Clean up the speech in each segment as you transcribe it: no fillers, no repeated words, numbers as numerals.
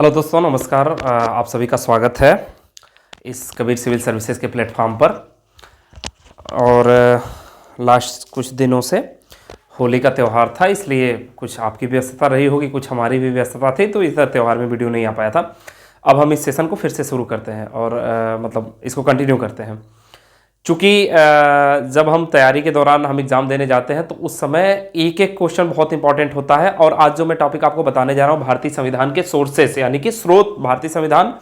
Hello दोस्तों, नमस्कार। आप सभी का स्वागत है इस कबीर सिविल सर्विसेज के प्लेटफॉर्म पर। और लास्ट कुछ दिनों से होली का त्यौहार था, इसलिए कुछ आपकी भी व्यस्तता रही होगी, कुछ हमारी भी व्यस्तता थी, तो इस त्यौहार में वीडियो नहीं आ पाया था। अब हम इस सेशन को फिर से शुरू करते हैं और मतलब इसको कंटिन्यू करते हैं। चूँकि जब हम तैयारी के दौरान हम एग्ज़ाम देने जाते हैं तो उस समय एक एक क्वेश्चन बहुत इंपॉर्टेंट होता है। और आज जो मैं टॉपिक आपको बताने जा रहा हूँ, भारतीय संविधान के सोर्सेस यानी कि स्रोत, भारतीय संविधान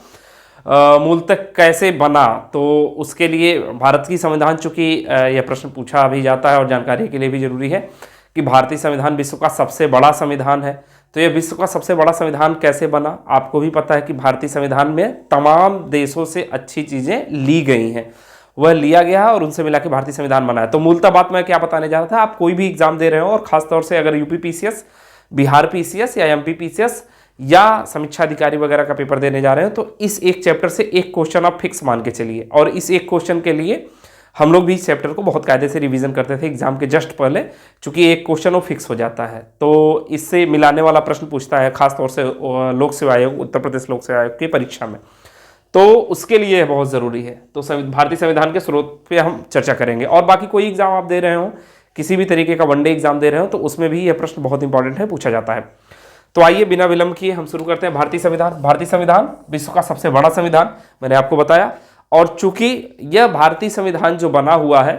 मूलतः कैसे बना, तो उसके लिए भारत की संविधान, चूँकि यह प्रश्न पूछा भी जाता है और जानकारी के लिए भी जरूरी है कि भारतीय संविधान विश्व का सबसे बड़ा संविधान है। तो यह विश्व का सबसे बड़ा संविधान कैसे बना, आपको भी पता है कि भारतीय संविधान में तमाम देशों से अच्छी चीज़ें ली गई हैं, वह लिया गया है और उनसे मिला के भारतीय संविधान बना है। तो मूलतः बात मैं क्या बताने जा रहा था, आप कोई भी एग्जाम दे रहे हो और खासतौर से अगर यूपी पीसीएस, बिहार पीसीएस या एमपी पीसीएस या समीक्षा अधिकारी वगैरह का पेपर देने जा रहे हो, तो इस एक चैप्टर से एक क्वेश्चन आप फिक्स मान के चलिए। और इस एक क्वेश्चन के लिए हम लोग भी इस चैप्टर को बहुत कायदे से रिवीजन करते थे एग्जाम के जस्ट पहले, चूंकि एक क्वेश्चन वो फिक्स हो जाता है। तो इससे मिलाने वाला प्रश्न पूछता है खासतौर से लोक सेवा आयोग, उत्तर प्रदेश लोक सेवा आयोग की परीक्षा में, तो उसके लिए बहुत ज़रूरी है। तो भारतीय संविधान के स्रोत पे हम चर्चा करेंगे। और बाकी कोई एग्जाम आप दे रहे हो, किसी भी तरीके का वनडे एग्जाम दे रहे हो, तो उसमें भी यह प्रश्न बहुत इंपॉर्टेंट है, पूछा जाता है। तो आइए बिना विलंब किए हम शुरू करते हैं। भारतीय संविधान, भारतीय संविधान विश्व का सबसे बड़ा संविधान, मैंने आपको बताया। और चूंकि यह भारतीय संविधान जो बना हुआ है,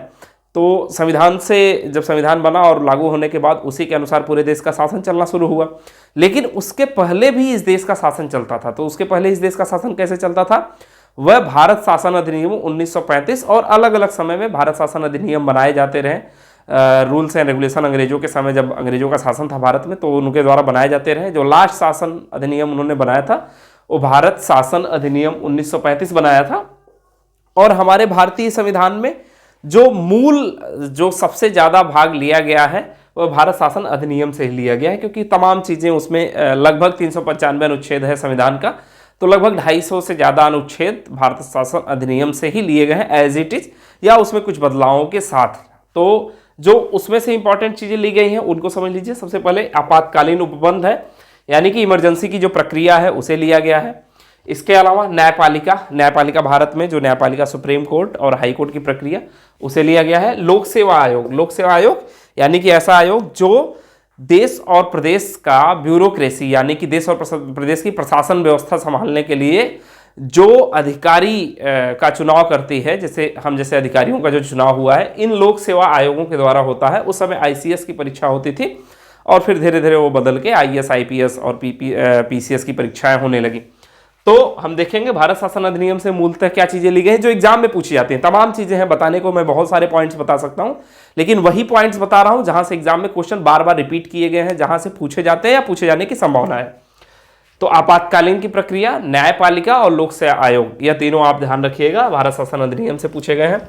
तो संविधान से जब संविधान बना और लागू होने के बाद उसी के अनुसार पूरे देश का शासन चलना शुरू हुआ। लेकिन उसके पहले भी इस देश का शासन चलता था। तो उसके पहले इस देश का शासन कैसे चलता था, वह भारत शासन अधिनियम 1935 और अलग अलग समय में भारत शासन अधिनियम बनाए जाते रहे। रूल्स एंड रेगुलेशन अंग्रेजों के समय, जब अंग्रेजों का शासन था भारत में, तो उनके द्वारा बनाए जाते रहे। जो लास्ट शासन अधिनियम उन्होंने बनाया था वो भारत शासन अधिनियम 1935 बनाया था। और हमारे भारतीय संविधान में जो सबसे ज़्यादा भाग लिया गया है वह भारत शासन अधिनियम से ही लिया गया है, क्योंकि तमाम चीज़ें उसमें लगभग 395 अनुच्छेद है संविधान का, तो लगभग 250 से ज़्यादा अनुच्छेद भारत शासन अधिनियम से ही लिए गए हैं एज इट इज, या उसमें कुछ बदलावों के साथ। तो जो उसमें से इंपॉर्टेंट चीज़ें ली गई हैं उनको समझ लीजिए। सबसे पहले आपातकालीन उपबंध है, यानी कि इमरजेंसी की जो प्रक्रिया है उसे लिया गया है। इसके अलावा न्यायपालिका भारत में जो न्यायपालिका सुप्रीम कोर्ट और हाई कोर्ट की प्रक्रिया, उसे लिया गया है। लोक सेवा आयोग यानी कि ऐसा आयोग जो देश और प्रदेश का ब्यूरोक्रेसी, यानी कि देश और प्रदेश की प्रशासन व्यवस्था संभालने के लिए जो अधिकारी का चुनाव करती है, जैसे अधिकारियों का जो चुनाव हुआ है इन लोक सेवा आयोगों के द्वारा होता है। उस समय आईसीएस की परीक्षा होती थी और फिर धीरे धीरे वो बदल के आईएएस, आईपीएस और पीसीएस की परीक्षाएं होने लगी। तो हम देखेंगे भारत शासन अधिनियम से मूलतः क्या चीजें ली गई हैं जो एग्जाम में पूछी जाती हैं। तमाम चीजें हैं, बताने को मैं बहुत सारे पॉइंट्स बता सकता हूं, लेकिन वही पॉइंट्स बता रहा हूं जहां से एग्जाम में क्वेश्चन बार बार रिपीट किए गए हैं, जहां से पूछे जाते हैं या पूछे जाने की संभावना है। तो आपातकालीन की प्रक्रिया, न्यायपालिका और लोक सेवा आयोग, यह तीनों आप ध्यान रखिएगा, भारत शासन अधिनियम से पूछे गए हैं।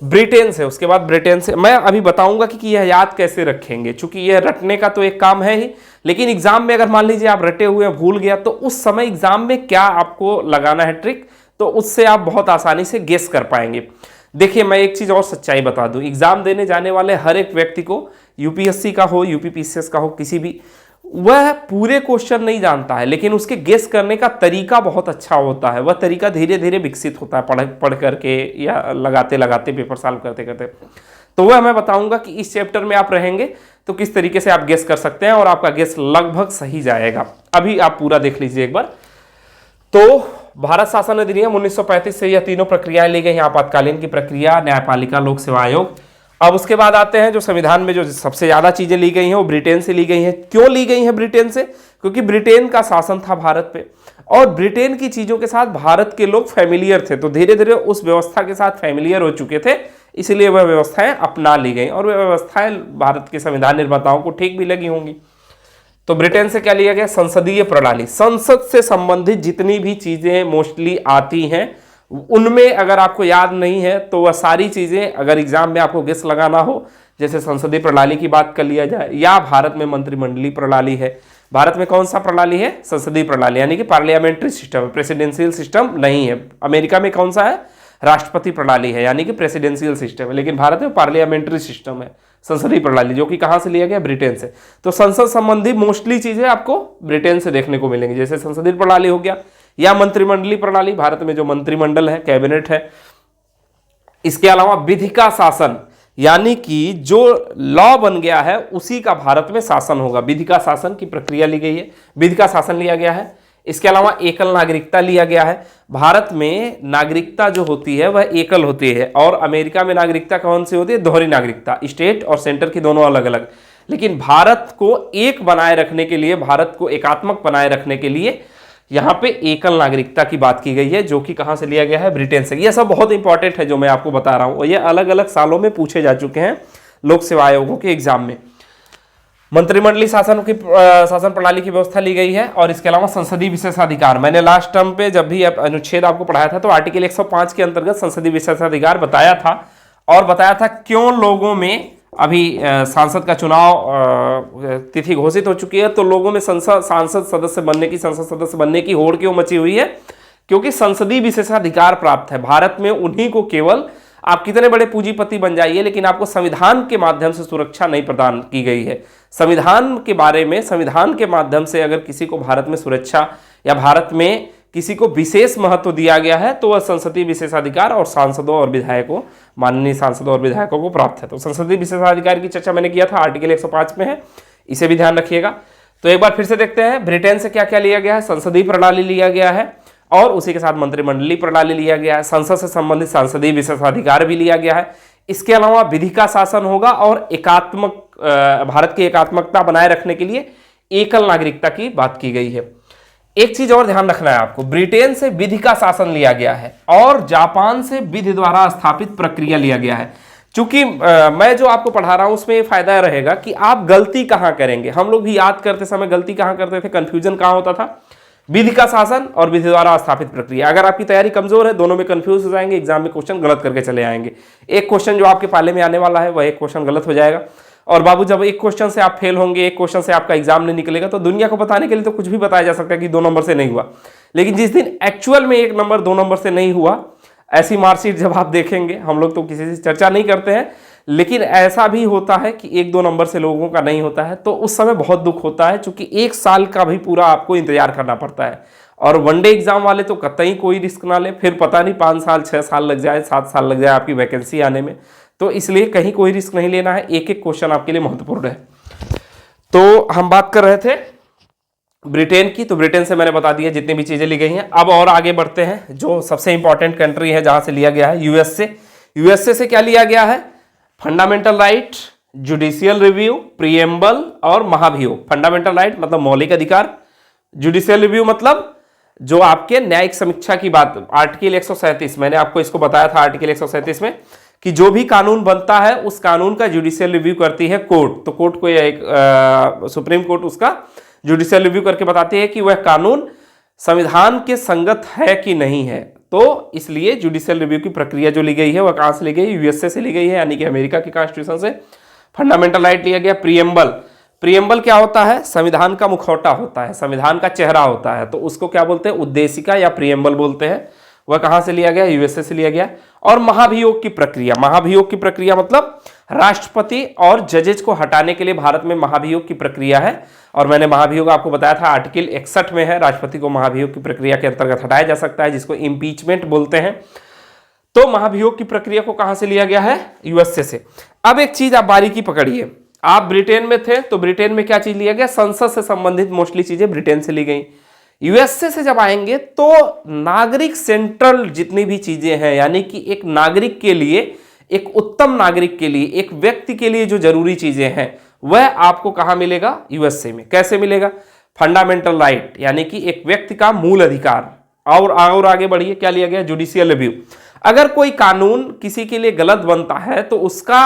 ब्रिटेन से, उसके बाद ब्रिटेन से मैं अभी बताऊंगा कि यह याद कैसे रखेंगे, चूंकि यह रटने का तो एक काम है ही, लेकिन एग्जाम में अगर मान लीजिए आप रटे हुए भूल गया, तो उस समय एग्जाम में क्या आपको लगाना है ट्रिक, तो उससे आप बहुत आसानी से गेस कर पाएंगे। देखिए, मैं एक चीज और सच्चाई बता दूं, एग्जाम देने जाने वाले हर एक व्यक्ति को, यूपीएससी का हो, यूपीपीसीएस का हो, किसी भी, वह पूरे क्वेश्चन नहीं जानता है, लेकिन उसके गेस करने का तरीका बहुत अच्छा होता है। वह तरीका धीरे धीरे विकसित होता है पढ़ करके या लगाते लगाते, पेपर सॉल्व करते करते। तो वह मैं बताऊंगा कि इस चैप्टर में आप रहेंगे तो किस तरीके से आप गेस कर सकते हैं और आपका गेस लगभग सही जाएगा। अभी आप पूरा देख लीजिए एक बार। तो भारत शासन अधिनियम 1935 से यह तीनों प्रक्रियाएं ली गई हैं, आपातकालीन की प्रक्रिया, न्यायपालिका, लोक सेवा आयोग। अब उसके बाद आते हैं जो संविधान में जो सबसे ज्यादा चीजें ली गई हैं वो ब्रिटेन से ली गई हैं। क्यों ली गई हैं ब्रिटेन से? क्योंकि ब्रिटेन का शासन था भारत पे और ब्रिटेन की चीजों के साथ भारत के लोग फैमिलियर थे, तो धीरे धीरे उस व्यवस्था के साथ फैमिलियर हो चुके थे, इसलिए वह व्यवस्थाएं अपना ली गई और वह व्यवस्थाएं भारत के संविधान निर्माताओं को ठीक भी लगी होंगी। तो ब्रिटेन से क्या लिया गया? संसदीय प्रणाली, संसद से संबंधित जितनी भी चीजें मोस्टली आती हैं उनमें अगर आपको याद नहीं है तो वह सारी चीजें, अगर एग्जाम में आपको गेस लगाना हो, जैसे संसदीय प्रणाली की बात कर लिया जाए, या भारत में मंत्रिमंडलीय प्रणाली है। भारत में कौन सा प्रणाली है? संसदीय प्रणाली, यानी कि पार्लियामेंट्री सिस्टम, प्रेसिडेंशियल सिस्टम नहीं है। अमेरिका में कौन सा है? राष्ट्रपति प्रणाली है, यानी कि प्रेसिडेंशियल सिस्टम है, लेकिन भारत में पार्लियामेंट्री सिस्टम है, संसदीय प्रणाली, जो कि कहाँ से लिया गया, ब्रिटेन से। तो संसद संबंधी मोस्टली चीजें आपको ब्रिटेन से देखने को मिलेंगी, जैसे संसदीय प्रणाली हो गया या मंत्रिमंडलीय प्रणाली, भारत में जो मंत्रिमंडल है, कैबिनेट है। इसके अलावा विधि का शासन, यानी कि जो लॉ बन गया है उसी का भारत में शासन होगा, विधि का शासन की प्रक्रिया ली गई है, विधि का शासन लिया गया है। इसके अलावा एकल नागरिकता लिया गया है। भारत में नागरिकता जो होती है वह एकल होती है, और अमेरिका में नागरिकता कौन सी होती है, दोहरी नागरिकता, स्टेट और सेंटर की दोनों अलग अलग। लेकिन भारत को एक बनाए रखने के लिए, भारत को एकात्मक बनाए रखने के लिए यहाँ पे एकल नागरिकता की बात की गई है, जो कि कहाँ से लिया गया है, ब्रिटेन से। ये सब बहुत इंपॉर्टेंट है जो मैं आपको बता रहा हूँ, और ये अलग अलग सालों में पूछे जा चुके हैं लोक सेवा आयोगों के एग्जाम में। मंत्रिमंडलीय शासन प्रणाली की व्यवस्था ली गई है, और इसके अलावा संसदीय विशेषाधिकार, मैंने लास्ट टर्म पे जब भी अनुच्छेद आपको पढ़ाया था तो आर्टिकल 105 के अंतर्गत संसदीय विशेषाधिकार बताया था, और बताया था क्यों लोगों में अभी सांसद का चुनाव तिथि घोषित हो चुकी है, तो लोगों में सांसद सदस्य बनने की होड़ क्यों मची हुई है, क्योंकि संसदीय विशेषाधिकार प्राप्त है। भारत में उन्हीं को, केवल आप कितने बड़े पूंजीपति बन जाइए, लेकिन आपको संविधान के माध्यम से सुरक्षा नहीं प्रदान की गई है। संविधान के बारे में, संविधान के माध्यम से अगर किसी को भारत में सुरक्षा या भारत में किसी को विशेष महत्व दिया गया है तो वह संसदीय विशेषाधिकार और सांसदों और विधायकों, माननीय सांसदों और विधायकों को प्राप्त है। तो संसदीय विशेषाधिकार की चर्चा मैंने किया था, आर्टिकल 105 में है, इसे भी ध्यान रखिएगा। तो एक बार फिर से देखते हैं ब्रिटेन से क्या क्या लिया गया है। संसदीय प्रणाली लिया गया है, और उसी के साथ मंत्रिमंडलीय प्रणाली लिया गया है। संसद से संबंधित संसदीय विशेषाधिकार भी लिया गया है। इसके अलावा विधि का शासन होगा, और एकात्मक, भारत की एकात्मकता बनाए रखने के लिए एकल नागरिकता की बात की गई है। एक चीज और ध्यान रखना है आपको, ब्रिटेन से विधि का शासन लिया गया है, और जापान से विधि द्वारा स्थापित प्रक्रिया लिया गया है। चूंकि मैं जो आपको पढ़ा रहा हूं उसमें फायदा रहेगा कि आप गलती कहां करेंगे। हम लोग भी याद करते समय गलती कहां करते थे, कंफ्यूजन कहां होता था, विधि का शासन और विधि द्वारा स्थापित प्रक्रिया। अगर आपकी तैयारी कमजोर है, दोनों में कंफ्यूज हो जाएंगे, एग्जाम में क्वेश्चन गलत करके चले आएंगे। एक क्वेश्चन जो आपके पाले में आने वाला है वह एक क्वेश्चन गलत हो जाएगा, और बाबू जब एक क्वेश्चन से आप फेल होंगे, एक क्वेश्चन से आपका एग्जाम नहीं निकलेगा, तो दुनिया को बताने के लिए तो कुछ भी बताया जा सकता है कि 2 नंबर से नहीं हुआ, लेकिन जिस दिन एक्चुअल में 1 नंबर 2 नंबर से नहीं हुआ, ऐसी मार्कशीट जब आप देखेंगे, हम लोग तो किसी से चर्चा नहीं करते हैं, लेकिन ऐसा भी होता है कि 1-2 नंबर से लोगों का नहीं होता है, तो उस समय बहुत दुख होता है, क्योंकि 1 साल का भी पूरा आपको इंतजार करना पड़ता है। और वनडे एग्जाम वाले तो कतई कोई रिस्क ना ले, फिर पता नहीं 5 साल 6 साल लग जाए, 7 साल लग जाए आपकी वैकेंसी आने में, तो इसलिए कहीं कोई रिस्क नहीं लेना है। एक एक क्वेश्चन आपके लिए महत्वपूर्ण है। तो हम बात कर रहे थे ब्रिटेन की, तो ब्रिटेन से मैंने बता दिया जितनी भी चीजें ली गई हैं। अब और आगे बढ़ते हैं, जो सबसे इंपॉर्टेंट कंट्री है जहां से लिया गया है, यूएसए। यूएसए से क्या लिया गया है, fundamental right, judicial review, preamble और महाभियोग। फंडामेंटल राइट मतलब मौलिक अधिकार, जुडिशियल रिव्यू मतलब जो आपके न्यायिक समीक्षा की बात, आर्टिकल 137, मैंने आपको इसको बताया था आर्टिकल 137 में, कि जो भी कानून बनता है उस कानून का जुडिशियल रिव्यू करती है कोर्ट। तो कोर्ट को एक सुप्रीम कोर्ट उसका जुडिशियल रिव्यू करके बताती है कि वह कानून संविधान के संगत है कि नहीं है। तो इसलिए जुडिशियल रिव्यू की प्रक्रिया जो ली गई है वह कहां से ली गई, यूएसए से ली गई है, यानी कि अमेरिका की कॉन्स्टिट्यूशन से। फंडामेंटल राइट लिया गया। प्रीएम्बल, प्रीएम्बल क्या होता है, संविधान का मुखौटा होता है, संविधान का चेहरा होता है, तो उसको क्या बोलते हैं, उद्देशिका या प्रीएम्बल बोलते हैं। वह कहां से लिया गया, यूएसए से लिया गया। और महाभियोग की प्रक्रिया, महाभियोग की प्रक्रिया मतलब राष्ट्रपति और जजेज को हटाने के लिए भारत में महाभियोग की प्रक्रिया है, और मैंने महाभियोग आपको बताया था आर्टिकल 61 में है, राष्ट्रपति को महाभियोग की प्रक्रिया के अंतर्गत हटाया जा सकता है, जिसको इम्पीचमेंट बोलते हैं। तो महाभियोग की प्रक्रिया को कहां से लिया गया है, यूएसए से। अब एक चीज आप बारीकी पकड़िए, आप ब्रिटेन में थे तो ब्रिटेन में क्या चीज लिया गया, संसद से संबंधित मोस्टली चीजें ब्रिटेन से ली गई। यूएसए से जब आएंगे तो नागरिक सेंट्रल जितनी भी चीजें हैं, यानी कि एक नागरिक के लिए, एक उत्तम नागरिक के लिए, एक व्यक्ति के लिए जो जरूरी चीजें हैं वह आपको कहां मिलेगा, यूएसए में। कैसे मिलेगा, फंडामेंटल राइट यानी कि एक व्यक्ति का मूल अधिकार। और आगे बढ़िए, क्या लिया गया, जुडिशियल रिव्यू। अगर कोई कानून किसी के लिए गलत बनता है तो उसका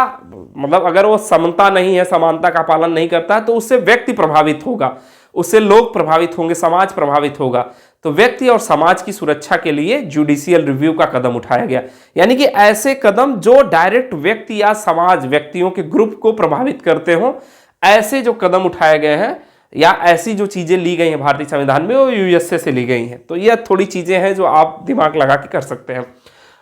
मतलब अगर वो समता नहीं है, समानता का पालन नहीं करता है, तो उससे व्यक्ति प्रभावित होगा, उससे लोग प्रभावित होंगे, समाज प्रभावित होगा। तो व्यक्ति और समाज की सुरक्षा के लिए जुडिशियल रिव्यू का कदम उठाया गया, यानी कि ऐसे कदम जो डायरेक्ट व्यक्ति या समाज, व्यक्तियों के ग्रुप को प्रभावित करते हो, ऐसे जो कदम उठाए गए हैं या ऐसी जो चीजें ली गई हैं भारतीय संविधान में, वो यूएसए से ली गई हैं। तो ये थोड़ी चीजें हैं जो आप दिमाग लगा के कर सकते हैं।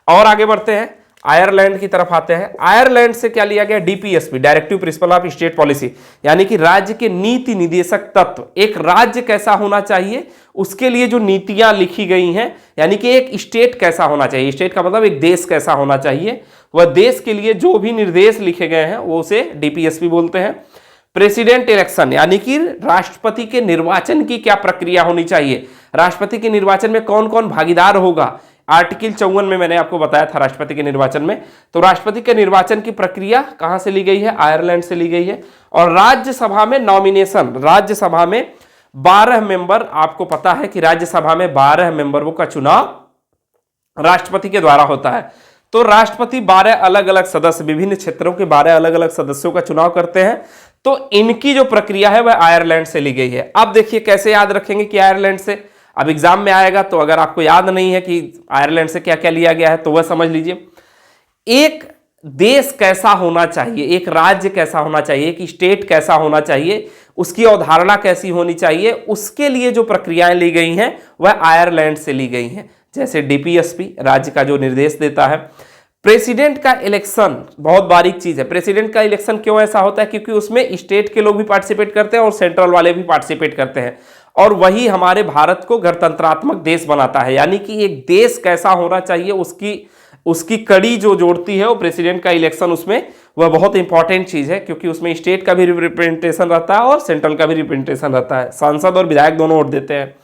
और आगे बढ़ते हैं, आयरलैंड की तरफ आते हैं। आयरलैंड से क्या लिया गया? DPSP, directive principle of state policy, यानी कि राज्य के नीति निर्देशक तत्व। एक राज्य कैसा होना चाहिए उसके लिए जो नीतियां लिखी गई हैं, यानी कि एक स्टेट कैसा होना चाहिए, स्टेट का मतलब एक देश कैसा होना चाहिए, वह देश के लिए जो भी निर्देश लिखे गए हैं वो उसे डीपीएसपी बोलते हैं। प्रेसिडेंट इलेक्शन, यानी कि राष्ट्रपति के निर्वाचन की क्या प्रक्रिया होनी चाहिए, राष्ट्रपति के निर्वाचन में कौन कौन भागीदार होगा। आर्टिकल 54 में मैंने आपको बताया था राष्ट्रपति के निर्वाचन में। तो राष्ट्रपति के निर्वाचन की प्रक्रिया कहां से ली गई है? आयरलैंड से ली गई है। और राज्यसभा में नॉमिनेशन, राज्यसभा में 12 मेंबर, आपको पता है कि राज्यसभा में 12 मेंबरों का चुनाव राष्ट्रपति के द्वारा होता है। तो राष्ट्रपति 12 अलग अलग सदस्य, विभिन्न क्षेत्रों के 12 अलग अलग सदस्यों का चुनाव करते हैं। तो इनकी जो प्रक्रिया है वह आयरलैंड से ली गई है। अब देखिए कैसे याद रखेंगे कि आयरलैंड से, अब एग्जाम में आएगा तो अगर आपको याद नहीं है कि आयरलैंड से क्या क्या लिया गया है तो वह समझ लीजिए। एक देश कैसा होना चाहिए, एक राज्य कैसा होना चाहिए, एक स्टेट कैसा होना चाहिए, उसकी अवधारणा कैसी होनी चाहिए, उसके लिए जो प्रक्रियाएं ली गई हैं वह आयरलैंड से ली गई हैं। जैसे डीपीएसपी, राज्य का जो निर्देश देता है। प्रेसिडेंट का इलेक्शन बहुत बारीक चीज है। प्रेसिडेंट का इलेक्शन क्यों ऐसा होता है? क्योंकि उसमें स्टेट के लोग भी पार्टिसिपेट करते हैं और सेंट्रल वाले भी पार्टिसिपेट करते हैं, और वही हमारे भारत को गणतंत्रात्मक देश बनाता है। यानी कि एक देश कैसा होना चाहिए उसकी कड़ी जो जोड़ती है वो प्रेसिडेंट का इलेक्शन, उसमें वह बहुत इंपॉर्टेंट चीज है, क्योंकि उसमें स्टेट का भी रिप्रेजेंटेशन रहता है और सेंट्रल का भी रिप्रेजेंटेशन रहता है। सांसद और विधायक दोनों वोट देते हैं।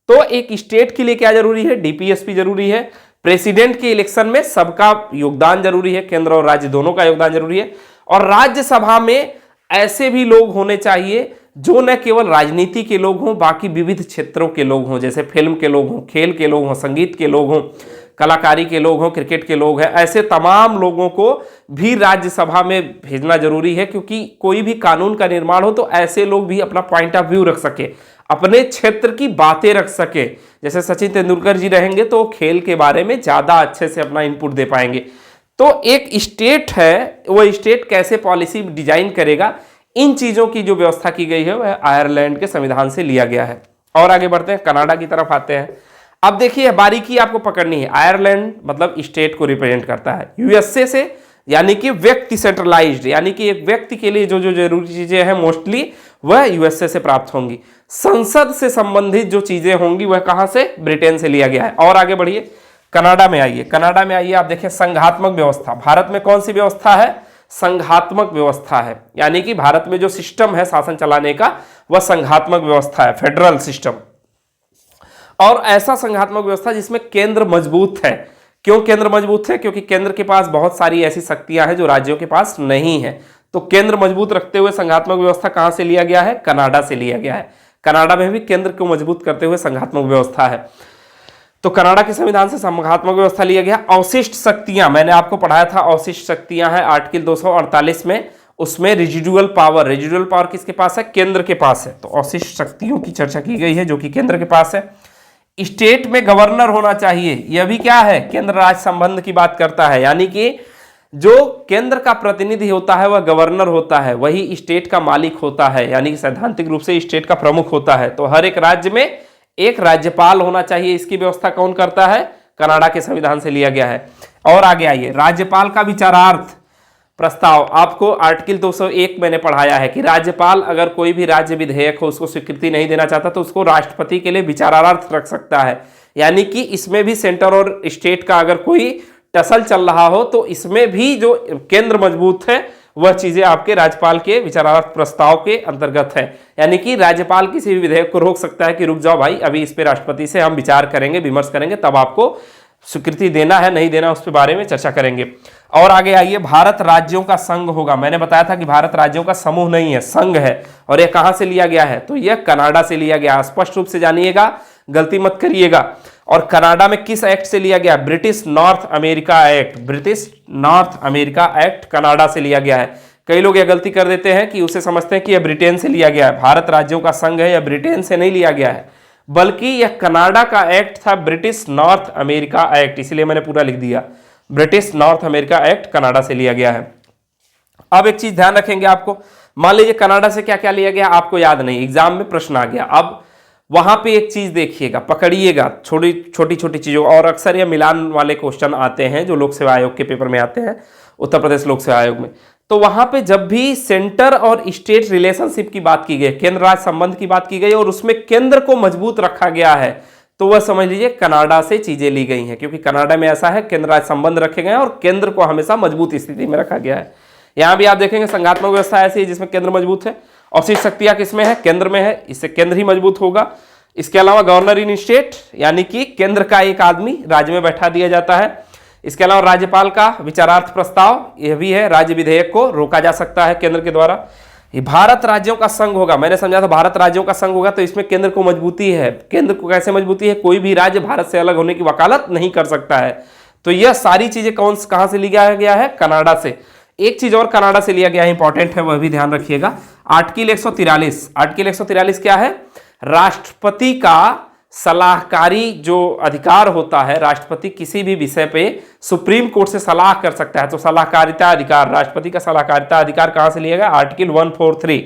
तो एक स्टेट के लिए क्या जरूरी है? डीपीएसपी जरूरी है। प्रेसिडेंट के इलेक्शन में सबका योगदान जरूरी है, केंद्र और राज्य दोनों का योगदान जरूरी है। और राज्यसभा में ऐसे भी लोग होने चाहिए जो न केवल राजनीति के लोग हों, बाकी विविध क्षेत्रों के लोग हों, जैसे फिल्म के लोग हों, खेल के लोग हों, संगीत के लोग हों, कलाकारी के लोग हों, क्रिकेट के लोग हैं। ऐसे तमाम लोगों को भी राज्यसभा में भेजना जरूरी है, क्योंकि कोई भी कानून का निर्माण हो तो ऐसे लोग भी अपना पॉइंट ऑफ व्यू रख सके, अपने क्षेत्र की बातें रख सके। जैसे सचिन तेंदुलकर जी रहेंगे तो खेल के बारे में ज्यादा अच्छे से अपना इनपुट दे पाएंगे। तो एक स्टेट है, वो स्टेट कैसे पॉलिसी डिजाइन करेगा, इन चीजों की जो व्यवस्था की गई है वह आयरलैंड के संविधान से लिया गया है। और आगे बढ़ते हैं, कनाडा की तरफ आते हैं। अब देखिए बारीकी आपको पकड़नी है। आयरलैंड मतलब स्टेट को रिप्रेजेंट करता है। यूएसए से, यानी कि व्यक्ति सेंट्रलाइज्ड, यानी कि एक व्यक्ति के लिए जो जो जरूरी चीजें हैं मोस्टली वह यूएसए से प्राप्त होंगी। संसद से संबंधित जो चीजें होंगी वह कहां से? ब्रिटेन से लिया गया है। और आगे बढ़िए, कनाडा में आइए। कनाडा में आइए, आप देखिए संघात्मक व्यवस्था। भारत में कौन सी व्यवस्था है? संघात्मक व्यवस्था है। यानी कि भारत में जो सिस्टम है शासन चलाने का वह संघात्मक व्यवस्था है, फेडरल सिस्टम। और ऐसा संघात्मक व्यवस्था जिसमें केंद्र मजबूत है। क्यों केंद्र मजबूत है? क्योंकि केंद्र के पास बहुत सारी ऐसी शक्तियां हैं जो राज्यों के पास नहीं है। तो केंद्र मजबूत रखते हुए संघात्मक व्यवस्था कहां से लिया गया है? कनाडा से लिया गया है। कनाडा में भी केंद्र को मजबूत करते हुए संघात्मक व्यवस्था है। तो कनाडा के संविधान से संघात्मक व्यवस्था लिया गया। अवशिष्ट शक्तियां, मैंने आपको पढ़ाया था अवशिष्ट शक्तियां हैं आर्टिकल 248 में, उसमें रेजिडुअल पावर, रेजिडुअल पावर किसके पास है? केंद्र के पास है। तो अवशिष्ट शक्तियों की चर्चा की गई है जो कि केंद्र के पास है। स्टेट में गवर्नर होना चाहिए, यह भी क्या है? केंद्र राज्य संबंध की बात करता है। यानी कि जो केंद्र का प्रतिनिधि होता है वह गवर्नर होता है, वही स्टेट का मालिक होता है, यानी कि सैद्धांतिक रूप से स्टेट का प्रमुख होता है। तो हर एक राज्य में एक राज्यपाल होना चाहिए। इसकी व्यवस्था कौन करता है? कनाडा के संविधान से लिया गया है। और आगे आइए, राज्यपाल का विचारार्थ प्रस्ताव। आपको आर्टिकल 201 मैंने पढ़ाया है कि राज्यपाल अगर कोई भी राज्य विधेयक हो उसको स्वीकृति नहीं देना चाहता तो उसको राष्ट्रपति के लिए विचारार्थ रख सकता है। यानी कि इसमें भी सेंटर और स्टेट का अगर कोई टसल चल रहा हो तो इसमें भी जो केंद्र मजबूत है वह चीजें आपके राज्यपाल के विचारार्थ प्रस्ताव के अंतर्गत है। यानी कि राज्यपाल किसी भी विधेयक को रोक सकता है कि रुक जाओ भाई, अभी इस पे राष्ट्रपति से हम विचार करेंगे, विमर्श करेंगे, तब आपको स्वीकृति देना है नहीं देना उसके बारे में चर्चा करेंगे। और आगे आइए, भारत राज्यों का संघ होगा। मैंने बताया था कि भारत राज्यों का समूह नहीं है, संघ है। और यह कहां से लिया गया है? तो यह कनाडा से लिया गया। स्पष्ट रूप से जानिएगा, गलती मत करिएगा। और कनाडा में किस एक्ट से लिया गया? British north America act. British north America act Canada से लिया गया है। कई लोग यह गलती कर देते हैं कि उसे समझते हैं कि यह ब्रिटेन से लिया गया है। भारत राज्यों का संघ है, यह ब्रिटेन से नहीं लिया गया है, बल्कि यह कनाडा का एक्ट था, ब्रिटिश नॉर्थ अमेरिका एक्ट। इसलिए मैंने पूरा लिख दिया, British north America act Canada से लिया गया है। अब एक चीज ध्यान रखेंगे आपको, मान लीजिए कनाडा से क्या क्या लिया गया आपको याद नहीं, एग्जाम में प्रश्न आ गया। अब वहां पे एक चीज देखिएगा, पकड़िएगा छोटी छोटी छोटी चीजों, और अक्सर ये मिलान वाले क्वेश्चन आते हैं जो लोक सेवा आयोग के पेपर में आते हैं, उत्तर प्रदेश लोक सेवा आयोग में। तो वहां पे जब भी सेंटर और स्टेट रिलेशनशिप की बात की गई, केंद्र राज्य संबंध की बात की गई और उसमें केंद्र को मजबूत रखा गया है, तो वह समझ लीजिए कनाडा से चीजें ली गई हैं, क्योंकि कनाडा में ऐसा है केंद्र राज्य संबंध रखे गए हैं और केंद्र को हमेशा मजबूत स्थिति में रखा गया है। यहां भी आप देखेंगे संघात्मक व्यवस्था ऐसी है जिसमें केंद्र मजबूत है, अवशिष्ट शक्तियां किसमें है, केंद्र में है, इससे केंद्र ही मजबूत होगा। इसके अलावा गवर्नर इन स्टेट, यानी कि केंद्र का एक आदमी राज्य में बैठा दिया जाता है। इसके अलावा राज्यपाल का विचारार्थ प्रस्ताव, यह भी है, राज्य विधेयक को रोका जा सकता है केंद्र के द्वारा। ये भारत राज्यों का संघ होगा, मैंने समझा था भारत राज्यों का संघ होगा, तो इसमें केंद्र को मजबूती है। केंद्र को कैसे मजबूती है, कोई भी राज्य भारत से अलग होने की वकालत नहीं कर सकता है। तो यह सारी चीजें कहां से लिया गया है, कनाडा से। एक चीज और कनाडा से लिया गया है, इंपॉर्टेंट है, वह भी ध्यान रखिएगा। आर्टिकल 143, आर्टिकल 143 क्या है, राष्ट्रपति का सलाहकारी जो अधिकार होता है, राष्ट्रपति किसी भी विषय पे सुप्रीम कोर्ट से सलाह कर सकता है, तो सलाहकारिता अधिकार, राष्ट्रपति का सलाहकारिता अधिकार कहां से लिया गया, आर्टिकल 143,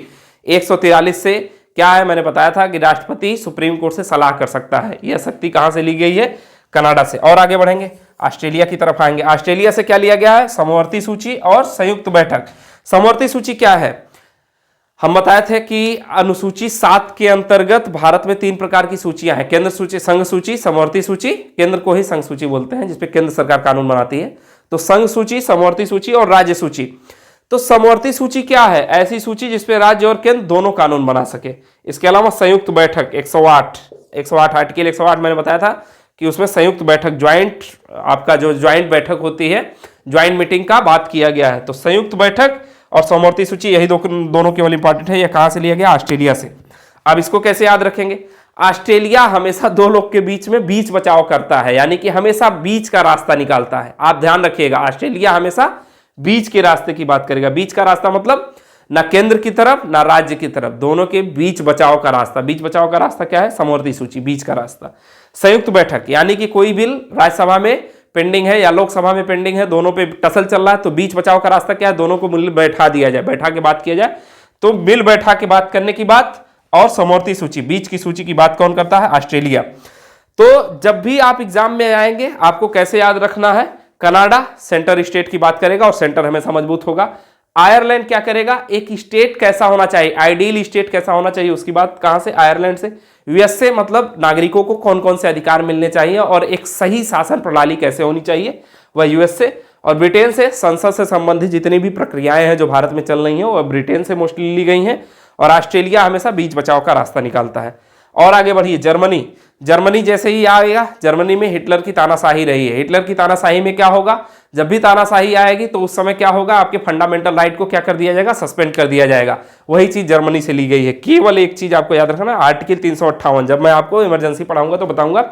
143 से क्या है, मैंने बताया था कि राष्ट्रपति सुप्रीम कोर्ट से सलाह कर सकता है। यह शक्ति कहां से ली गई है, कनाडा से। और आगे बढ़ेंगे, ऑस्ट्रेलिया की तरफ आएंगे। ऑस्ट्रेलिया से क्या लिया गया है, समवर्ती सूची और संयुक्त बैठक। समवर्ती सूची क्या है, हम बताए थे कि अनुसूची 7 के अंतर्गत भारत में 3 प्रकार की सूचियां हैं, केंद्र सूची, संघ सूची, समवर्ती सूची। केंद्र को ही संघ सूची बोलते हैं, जिसपे केंद्र सरकार कानून बनाती है। तो संघ सूची, समवर्ती सूची और राज्य सूची। तो समवर्ती सूची क्या है, ऐसी सूची जिसपे राज्य और केंद्र दोनों कानून बना सके। इसके अलावा संयुक्त बैठक 108 आर्टिकल 108 मैंने बताया था कि उसमें संयुक्त बैठक, ज्वाइंट, आपका जो ज्वाइंट बैठक होती है, ज्वाइंट मीटिंग का बात किया गया है। तो संयुक्त बैठक और समवर्ती सूची, यही दोनों केवल इंपॉर्टेंट है। यह कहां से लिया गया, ऑस्ट्रेलिया से। अब इसको कैसे याद रखेंगे, ऑस्ट्रेलिया हमेशा दो लोग के बीच में बीच बचाव करता है, यानी कि हमेशा बीच का रास्ता निकालता है। आप ध्यान रखिएगा, ऑस्ट्रेलिया हमेशा बीच के रास्ते की बात करेगा। बीच का रास्ता मतलब ना केंद्र की तरफ ना राज्य की तरफ, दोनों के बीच बचाव का रास्ता। बीच बचाव का रास्ता क्या है, समवर्ती सूची, बीच का रास्ता। संयुक्त बैठक, यानी कि कोई बिल राज्यसभा में पेंडिंग है या लोकसभा में पेंडिंग है, दोनों पे टसल चल रहा है, तो बीच बचाव का रास्ता क्या है, दोनों को मिल बैठा दिया जाए, बैठा के बात किया जाए। तो बिल बैठा के बात करने की बात और समवर्ती सूची, बीच की सूची की बात कौन करता है, ऑस्ट्रेलिया। तो जब भी आप एग्जाम में आएंगे, आपको कैसे याद रखना है, कनाडा सेंटर स्टेट की बात करेगा और सेंटर हमेशा मजबूत होगा। आयरलैंड क्या करेगा, एक स्टेट कैसा होना चाहिए, आइडियल स्टेट कैसा होना चाहिए, उसकी बात कहां से, आयरलैंड से। यूएसए मतलब नागरिकों को कौन कौन से अधिकार मिलने चाहिए और एक सही शासन प्रणाली कैसे होनी चाहिए, वह यूएसए। और ब्रिटेन से संसद से संबंधित जितनी भी प्रक्रियाएं हैं जो भारत में चल रही हैं, वह ब्रिटेन से मोस्टली ली गई हैं। और ऑस्ट्रेलिया हमेशा बीच बचाव का रास्ता निकालता है। और आगे बढ़िए, जर्मनी। जर्मनी जैसे ही आएगा, जर्मनी में हिटलर की तानाशाही रही है। हिटलर की तानाशाही में क्या होगा, जब भी तानाशाही आएगी तो उस समय क्या होगा, आपके फंडामेंटल राइट को क्या कर दिया जाएगा, सस्पेंड कर दिया जाएगा। वही चीज जर्मनी से ली गई है। केवल एक चीज आपको याद रखना, आर्टिकल 358, जब मैं आपको इमरजेंसी पढ़ाऊंगा तो बताऊंगा।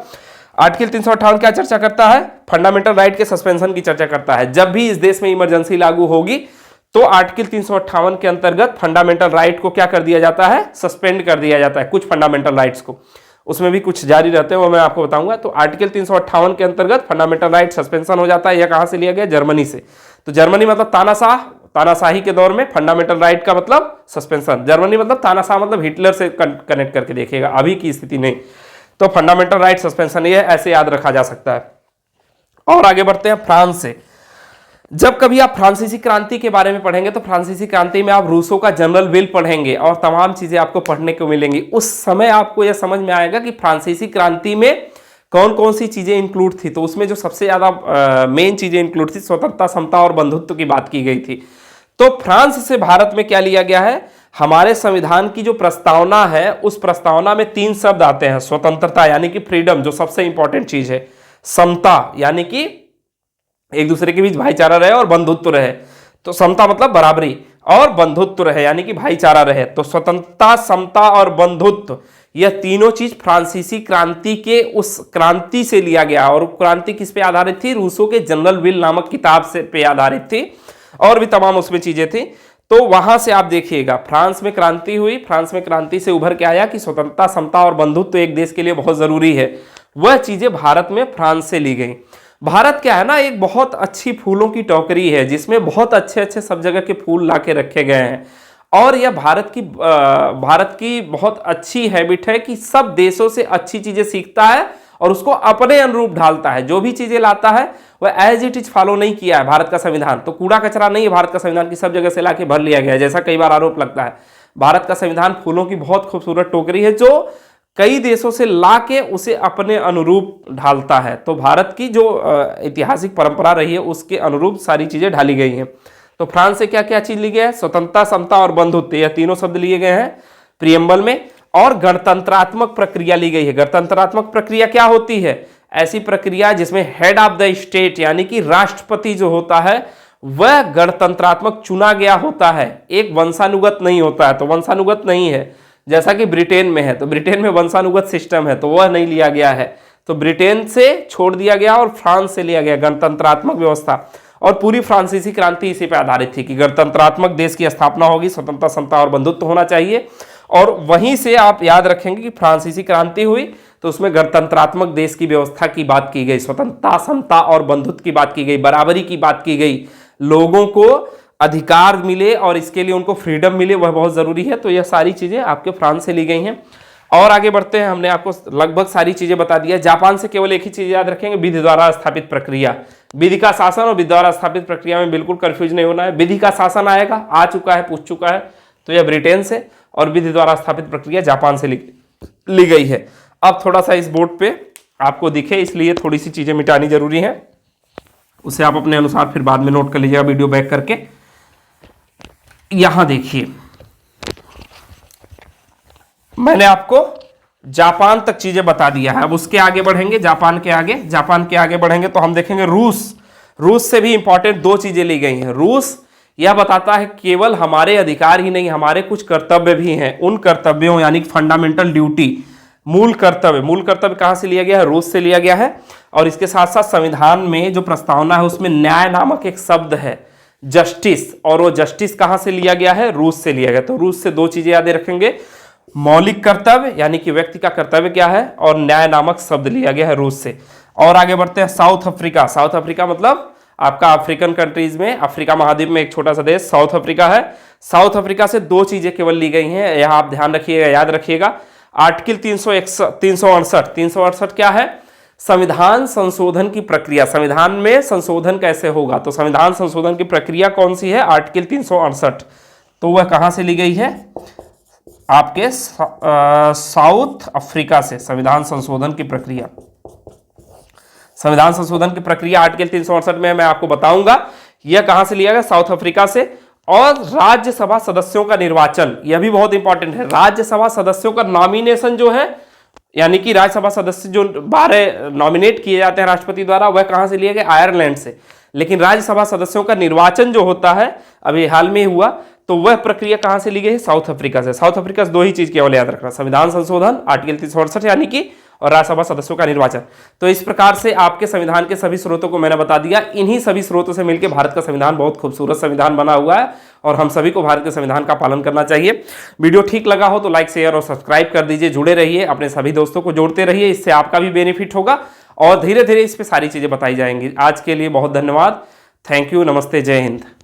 आर्टिकल 358 क्या चर्चा करता है, फंडामेंटल राइट के सस्पेंशन की चर्चा करता है। जब भी इस देश में इमरजेंसी लागू होगी तो आर्टिकल 358 के अंतर्गत फंडामेंटल राइट को क्या कर दिया जाता है, सस्पेंड कर दिया जाता है, कुछ फंडामेंटल राइट्स को। उसमें भी कुछ जारी रहते हैं, वो मैं आपको बताऊंगा। तो आर्टिकल 358 के अंतर्गत फंडामेंटल राइट सस्पेंशन हो जाता है। यह कहां से लिया गया, जर्मनी से। तो जर्मनी मतलब तानाशाही के दौर में फंडामेंटल राइट का मतलब सस्पेंशन। जर्मनी मतलब तानाशाह मतलब हिटलर से कनेक्ट करके देखिएगा, अभी की स्थिति नहीं। तो फंडामेंटल राइट सस्पेंशन, ये ऐसे याद रखा जा सकता है। और आगे बढ़ते हैं फ्रांस से। जब कभी आप फ्रांसीसी क्रांति के बारे में पढ़ेंगे तो फ्रांसीसी क्रांति में आप रूसों का जनरल विल पढ़ेंगे और तमाम चीजें आपको पढ़ने को मिलेंगी। उस समय आपको यह समझ में आएगा कि फ्रांसीसी क्रांति में कौन कौन सी चीजें इंक्लूड थी। तो उसमें जो सबसे ज्यादा मेन चीजें इंक्लूड थी, स्वतंत्रता, समता और बंधुत्व की बात की गई थी। तो फ्रांस से भारत में क्या लिया गया है, हमारे संविधान की जो प्रस्तावना है, उस प्रस्तावना में 3 शब्द आते हैं। स्वतंत्रता यानी कि फ्रीडम, जो सबसे इंपॉर्टेंट चीज है। समता यानी कि एक दूसरे के बीच भाईचारा रहे और बंधुत्व रहे। तो समता मतलब बराबरी, और बंधुत्व रहे यानी कि भाईचारा रहे। तो स्वतंत्रता, समता और बंधुत्व, यह तीनों चीज फ्रांसीसी क्रांति के उस क्रांति से लिया गया। और क्रांति किस पे आधारित थी, रूसो के जनरल विल नामक किताब से पे आधारित थी, और भी तमाम उसमें चीजें थी। तो वहां से आप देखिएगा, फ्रांस में क्रांति हुई, फ्रांस में क्रांति से उभर के आया कि स्वतंत्रता, समता और बंधुत्व एक देश के लिए बहुत जरूरी है। वह चीजें भारत में फ्रांस से ली गई। भारत क्या है ना, एक बहुत अच्छी फूलों की टोकरी है, जिसमें बहुत अच्छे अच्छे सब जगह के फूल लाके रखे गए हैं। और यह भारत की बहुत अच्छी हैबिट है कि सब देशों से अच्छी चीजें सीखता है और उसको अपने अनुरूप ढालता है। जो भी चीजें लाता है वह एज इट इज फॉलो नहीं किया है भारत का संविधान। तो कूड़ा कचरा नहीं है भारत का संविधान की सब जगह से लाके भर लिया गया है, जैसा कई बार आरोप लगता है। भारत का संविधान फूलों की बहुत खूबसूरत टोकरी है जो कई देशों से लाके उसे अपने अनुरूप ढालता है। तो भारत की जो ऐतिहासिक परंपरा रही है उसके अनुरूप सारी चीजें ढाली गई हैं। तो फ्रांस से क्या क्या चीज ली गई है? स्वतंत्रता, समता और बंधुत्व, यह तीनों शब्द लिए गए हैं प्रियम्बल में। और गणतंत्रात्मक प्रक्रिया ली गई है। गणतंत्रात्मक प्रक्रिया क्या होती है? ऐसी प्रक्रिया जिसमें हेड ऑफ द स्टेट यानी कि राष्ट्रपति जो होता है वह गणतंत्रात्मक चुना गया होता है, एक वंशानुगत नहीं होता है। तो वंशानुगत नहीं है जैसा कि ब्रिटेन में है, तो ब्रिटेन में वंशानुगत सिस्टम है तो वह नहीं लिया गया है। तो ब्रिटेन से छोड़ दिया गया और फ्रांस से लिया गया गणतंत्रात्मक व्यवस्था। और पूरी फ्रांसीसी क्रांति इसी पर आधारित थी कि गणतंत्रात्मक देश की स्थापना होगी, स्वतंत्रता, समता और बंधुत्व होना चाहिए। और वहीं से आप याद रखेंगे कि फ्रांसीसी क्रांति हुई तो उसमें गणतंत्रात्मक देश की व्यवस्था की बात की गई, स्वतंत्रता, समता और बंधुत्व की बात की गई, बराबरी की बात की गई, लोगों को अधिकार मिले और इसके लिए उनको फ्रीडम मिले, वह बहुत जरूरी है। तो यह सारी चीजें आपके फ्रांस से ली गई हैं। और आगे बढ़ते हैं, हमने आपको लगभग सारी चीजें बता दिया। जापान से केवल एक ही चीज याद रखेंगे, विधि द्वारा स्थापित प्रक्रिया। विधि का शासन और विधि द्वारा स्थापित प्रक्रिया में बिल्कुल कंफ्यूज नहीं होना है। विधि का शासन आएगा, आ चुका है, पूछ चुका है, तो यह ब्रिटेन से, और विधि द्वारा स्थापित प्रक्रिया जापान से ली गई है। अब थोड़ा सा इस बोर्ड पे आपको दिखे इसलिए थोड़ी सी चीजें मिटानी जरूरी है, उसे आप अपने अनुसार फिर बाद में नोट कर लीजिएगा वीडियो बैक करके। यहां देखिए मैंने आपको जापान तक चीजें बता दिया है। अब उसके आगे बढ़ेंगे, जापान के आगे बढ़ेंगे तो हम देखेंगे रूस से भी इंपॉर्टेंट दो चीजें ली गई हैं। रूस यह बताता है केवल हमारे अधिकार ही नहीं, हमारे कुछ कर्तव्य भी हैं। उन कर्तव्यों यानी फंडामेंटल ड्यूटी, मूल कर्तव्य कहां से लिया गया है? रूस से लिया गया है। और इसके साथ साथ संविधान में जो प्रस्तावना है उसमें न्याय नामक एक शब्द है, जस्टिस, और वो जस्टिस कहां से लिया गया है? रूस से लिया गया। तो रूस से दो चीजें याद रखेंगे, मौलिक कर्तव्य यानी कि व्यक्ति का कर्तव्य क्या है, और न्याय नामक शब्द लिया गया है रूस से। और आगे बढ़ते हैं, साउथ अफ्रीका मतलब आपका अफ्रीकन कंट्रीज में, अफ्रीका महाद्वीप में एक छोटा सा देश साउथ अफ्रीका है। साउथ अफ्रीका से दो चीजें केवल ली गई हैं, यह आप ध्यान रखिएगा, याद रखिएगा। आर्टिकल 368 क्या है? संविधान संशोधन की प्रक्रिया। संविधान में संशोधन कैसे होगा? तो संविधान संशोधन की प्रक्रिया कौन सी है? आर्टिकल 368। तो वह कहां से ली गई है? आपके साउथ अफ्रीका से। संविधान संशोधन की प्रक्रिया आर्टिकल 368 में मैं आपको बताऊंगा यह कहां से लिया गया? साउथ अफ्रीका से। और राज्यसभा सदस्यों का निर्वाचन, यह भी बहुत इंपॉर्टेंट है। राज्यसभा सदस्यों का नॉमिनेशन जो है, यानी कि राज्यसभा सदस्य जो 12 नॉमिनेट किए जाते हैं राष्ट्रपति द्वारा, वह कहां से लिए गए? आयरलैंड से। लेकिन राज्यसभा सदस्यों का निर्वाचन जो होता है अभी हाल में हुआ, तो वह प्रक्रिया कहां से ली गई है? साउथ अफ्रीका से। साउथ अफ्रीका से दो ही चीज केवल याद रखना, संविधान संशोधन आर्टिकल 368 यानी कि, और राज्यसभा सदस्यों का निर्वाचन। तो इस प्रकार से आपके संविधान के सभी स्रोतों को मैंने बता दिया। इन्हीं सभी स्रोतों से मिलकर भारत का संविधान बहुत खूबसूरत संविधान बना हुआ है और हम सभी को भारत के संविधान का पालन करना चाहिए। वीडियो ठीक लगा हो तो लाइक, शेयर और सब्सक्राइब कर दीजिए। जुड़े रहिए, अपने सभी दोस्तों को जोड़ते रहिए, इससे आपका भी बेनिफिट होगा और धीरे धीरे इस पर सारी चीजें बताई जाएंगी। आज के लिए बहुत धन्यवाद। थैंक यू, नमस्ते, जय हिंद।